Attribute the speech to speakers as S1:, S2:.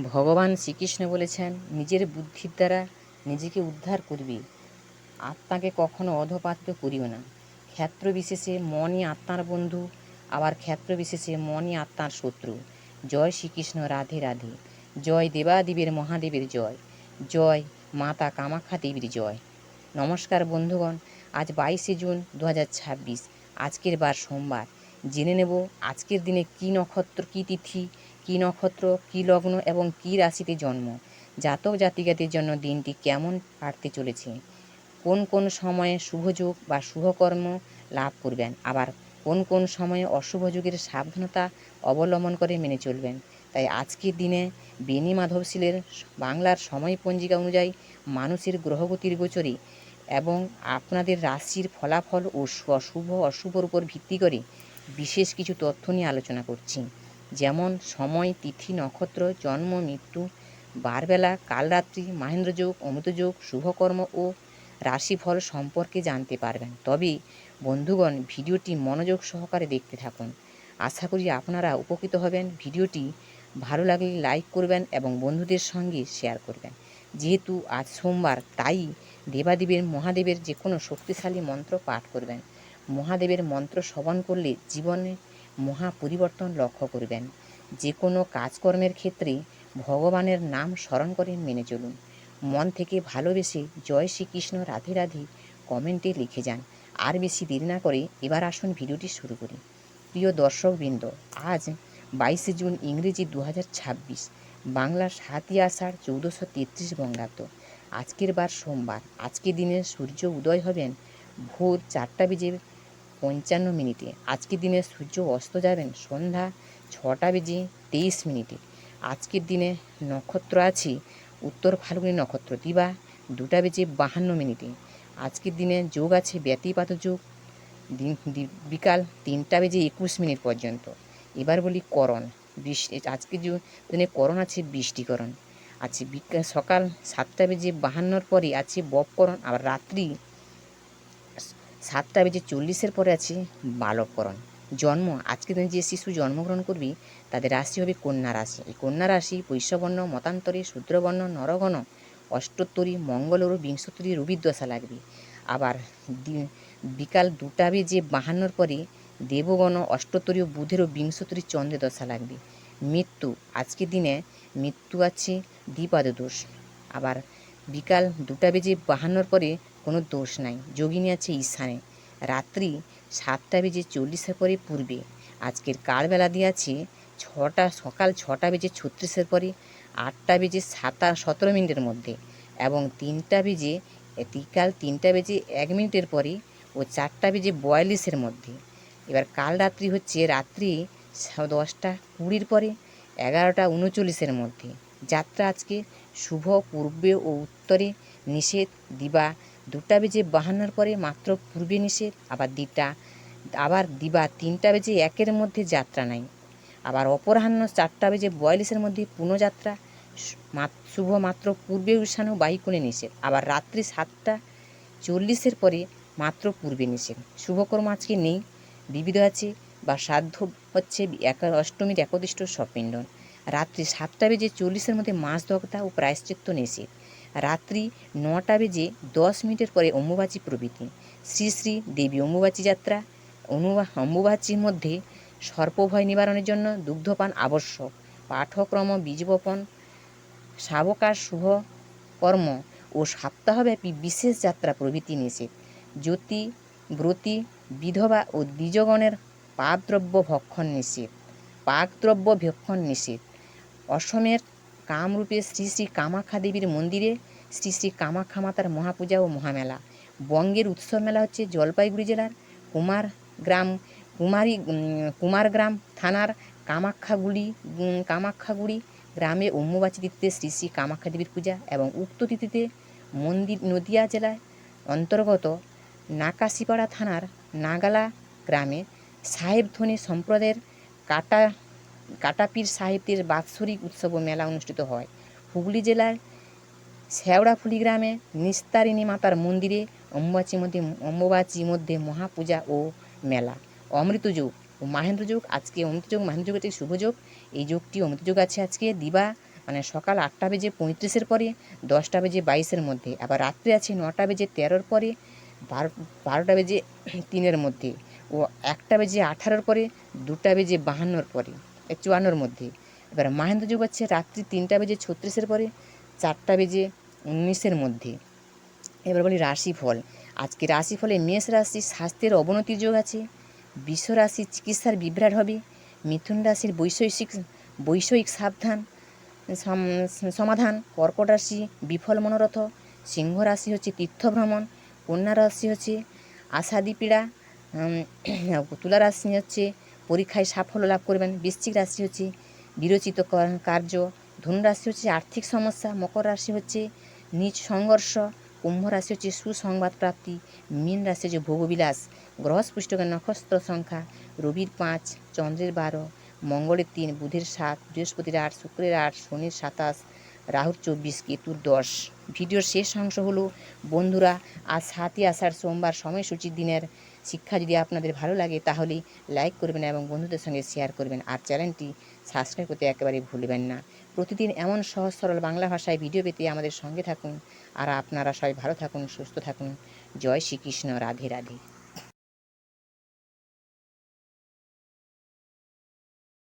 S1: ভগবান শ্রীকৃষ্ণ বলেছেন, নিজের বুদ্ধির দ্বারা নিজেকে উদ্ধার করবে, আত্মাকে কখনো অধঃপাতিত করিও না। ক্ষেত্র বিশেষে মনই আত্মার বন্ধু, আবার ক্ষেত্র বিশেষে মনই আত্মার শত্রু। জয় শ্রীকৃষ্ণ, রাধে রাধে। জয় দেবাদেবের মহাদেবের জয়, জয় মাতা কামাখ্যা দেবীর জয়। নমস্কার বন্ধুগণ, আজ 22শে জুন 2026, আজকের বার সোমবার। জেনে নেব আজকের দিনে কি নক্ষত্র, কি তিথি, কি নক্ষত্র, কি লগ্ন এবং কি রাশিতে জন্ম। জাতক জাতিকাদের জন্য দিনটি কেমন কাটতে চলেছে, কোন কোন সময়ে শুভযোগ বা শুভকর্ম লাভ করবেন, আবার কোন কোন সময়ে অশুভ যুগের সাবধানতা অবলম্বন করে মেনে চলবেন। তাই আজকের দিনে বেনি মাধবশীলের বাংলার সময় পঞ্জিকা অনুযায়ী মানুষের গ্রহগতির গোচরে এবং আপনাদের রাশির ফলাফল ও শুভ অশুভর উপর ভিত্তি করে বিশেষ কিছু তথ্য নিয়ে আলোচনা করছি। যেমন সময়, তিথি, নক্ষত্র, জন্ম, মৃত্যু, বারবেলা, কালরাত্রি, মাহেন্দ্রযোগ, অমৃতযোগ, শুভকর্ম ও রাশিফল সম্পর্কে জানতে পারবেন। তবে বন্ধুগণ, ভিডিওটি মনোযোগ সহকারে দেখতে থাকুন, আশা করি আপনারা উপকৃত হবেন। ভিডিওটি ভালো লাগলে লাইক করবেন এবং বন্ধুদের সঙ্গে শেয়ার করবেন। যেহেতু আজ সোমবার, তাই দেবাদেবের মহাদেবের যে কোনো শক্তিশালী মন্ত্র পাঠ করবেন। মহাদেবের মন্ত্র শ্রবণ করলে জীবনে মহা পরিবর্তন লক্ষ্য করবেন। যে কোনো কাজকর্মের ক্ষেত্রে ভগবানের নাম স্মরণ করে মেনে চলুন। মন থেকে ভালোবেসে জয় শ্রীকৃষ্ণ, রাধে রাধে কমেন্টে লিখে যান। আর বেশি দেরি না করে এবার আসুন ভিডিওটি শুরু করি। প্রিয় দর্শকবৃন্দ, আজ 22শে জুন ইংরেজি 2026, বাংলার 7ই আষাঢ় 1433 বঙ্গাব্দ। আজকের বার সোমবার। আজকের দিনে সূর্য উদয় হবেন ভোর 4:55। আজকের দিনে সূর্য অস্ত যাবেন সন্ধ্যা 6:23। আজকের দিনে নক্ষত্র আছে উত্তর ফাল্গুনী নক্ষত্র, দিবা 2:52। আজকের দিনে যোগ আছে ব্যতিপাত যোগ, বিকাল 3:21 পর্যন্ত। এবার বলি করণ। আজকের দিনে করণ আছে বৃষ্টিকরণ আছে। বিকাল সকাল 7:52 পরে আছে বপকরণ, আবার রাত্রি 7:40 পরে আছে বালককরণ। জন্ম, আজকের দিনে যে শিশু জন্মগ্রহণ করবে তাদের রাশি হবে কন্যা রাশি। এই কন্যা রাশি বৈশ্যবর্ণ, মতান্তরে, শূদ্রবর্ণ, নরগণ, অষ্টোত্তরী, মঙ্গল ও বিংশোত্তরী রবির দশা লাগবে। আবার বিকাল 2:52 পরে দেবগণ, অষ্টোত্তরী ও বুধেরও বিংশোত্তরী চন্দ্রের দশা লাগবে। মৃত্যু, আজকের দিনে মৃত্যু আছে দ্বিপাদ দোষ। আবার বিকাল 2:52 পরে কোনো দোষ নাই, যোগিনী আছে ঈশানে। রাত্রি 7:40 পরে পূর্বে। আজকের কালবেলা দিয়ে আছে সকাল 6:36 পরে, 8:17 মধ্যে এবং বিকাল 3:01 পরে ও 4:42 মধ্যে। এবার কাল রাত্রি হচ্ছে রাত্রি 10:20 পরে, 11:39 মধ্যে। যাত্রা আজকে শুভ, পূর্বে ও উত্তরে নিষেধ। দিবা 2:52 পরে মাত্র পূর্বে নিষেধ, আবার দিবা 3:01 মধ্যে যাত্রা নাই। আবার অপরাহ্ন 4:42 মধ্যে পুনঃযাত্রা। শুভ মাত্র পূর্বে ঈশান্য বায়ুকোণে নিষেধ। আবার রাত্রি 7:40 পরে মাত্র পূর্বে নিষেধ। শুভকর্ম আজকে নেই, বিবিধ আছে বা সাধ্য হচ্ছে অষ্টমীর একদিষ্ট সপিণ্ডন। রাত্রি 7:40 মধ্যে মাছ দগ্ধা ও প্রায়শ্চিত্ত নিষেধ। রাত্রি 9:10 পরে অম্বুবাচী প্রভৃতি। শ্রী শ্রী দেবী অম্বুবাচী যাত্রা। অম্বুবাচীর মধ্যে সর্পভয় নিবারণের জন্য দুগ্ধপান আবশ্যক। পাঠক্রম, বীজবপন, শাবকার শুভ কর্ম ও সপ্তাহব্যাপী বিশেষ যাত্রা প্রভৃতি নিষেধ। জ্যোতি, ব্রতী, বিধবা ও দ্বিজগণের পাকদ্রব্য ভক্ষণ নিষেধ। অসমের কামরূপে শ্রী শ্রী কামাখ্যা দেবীর মন্দিরে শ্রী শ্রী কামাখ্যা মাতার মহাপূজা ও মহামেলা। বঙ্গের উৎসব মেলা হচ্ছে জলপাইগুড়ি জেলার কুমারগ্রাম থানার কামাখ্যাগুড়ি গ্রামে অম্বুবাচী তিথিতে শ্রী শ্রী কামাখ্যা দেবীর পূজা এবং উক্ত তিথিতে নদিয়া জেলায় অন্তর্গত নাকাশিপাড়া থানার নাগালা গ্রামে সাহেবধনী সম্প্রদায়ের কাটাপীর সাহেবদের বাৎসরিক উৎসব ও মেলা অনুষ্ঠিত হয়। হুগলি জেলার শেওড়াফুলি গ্রামে নিস্তারিণী মাতার মন্দিরে অম্বুবাচী মধ্যে মহাপূজা ও মেলা। অমৃতযোগ ও মাহেন্দ্রযোগ, আজকে অমৃতযোগ মাহেন্দ্রযোগ একটি শুভযোগ। এই যোগটি অমৃতযোগ আছে আজকে দিবা মানে সকাল 8টা বেজে 35-এর পরে, 10টা বেজে 22-এর মধ্যে। আবার রাত্রে আছে 9টা বেজে 13-র পরে, 12টা বেজে 3-এর মধ্যে, ও 1টা বেজে 18-র পরে, 2টা বেজে 52-র পরে, 54-র মধ্যে। এবার মাহেন্দ্র যুগ হচ্ছে রাত্রি 3টা বেজে 36-এর পরে, 4টা বেজে 19-এর মধ্যে। এবার বলি রাশিফল। আজকে রাশিফলে মেষ রাশি স্বাস্থ্যের অবনতির যোগ আছে, বৃষ রাশি চিকিৎসার বিভ্রাট হবে, মিথুন রাশির বৈষয়িক সাবধান সমাধান, কর্কট রাশি বিফল মনোরথ, সিংহ রাশি হচ্ছে তীর্থভ্রমণ, কন্যা রাশি হচ্ছে আশাদি পীড়া, তুলা রাশি হচ্ছে পরীক্ষায় সাফল্য লাভ করবেন, বৃশ্চিক রাশি হচ্ছে বিরচিত কার্য, ধনু রাশি হচ্ছে আর্থিক সমস্যা, মকর রাশি হচ্ছে নিজ সংঘর্ষ, কুম্ভ রাশি হচ্ছে সুসংবাদ প্রাপ্তি, মীন রাশি হচ্ছে ভোগবিলাস। গ্রহ স্পৃষ্টকের নক্ষত্র সংখ্যা রবির 5, চন্দ্রের 12, মঙ্গলের 3, বুধের 7, বৃহস্পতির 8, শুক্রের 8, শনির 27, রাহুর 24, কেতুর 10। ভিডিওর শেষ অংশ হলো বন্ধুরা, আজ 7ই আষাঢ় সোমবার সময়সূচির দিনের শিক্ষা যদি আপনাদের ভালো লাগে তাহলে লাইক করবেন এবং বন্ধুদের সঙ্গে শেয়ার করবেন, আর চ্যানেলটি সাবস্ক্রাইব করতে একেবারেই ভুলবেন না। প্রতিদিন এমন সহজ সরল বাংলা ভাষায় ভিডিও পেতে আমাদের সঙ্গে থাকুন। আর আপনারা সবাই ভালো থাকুন, সুস্থ থাকুন। জয় শ্রীকৃষ্ণ, রাধে রাধে।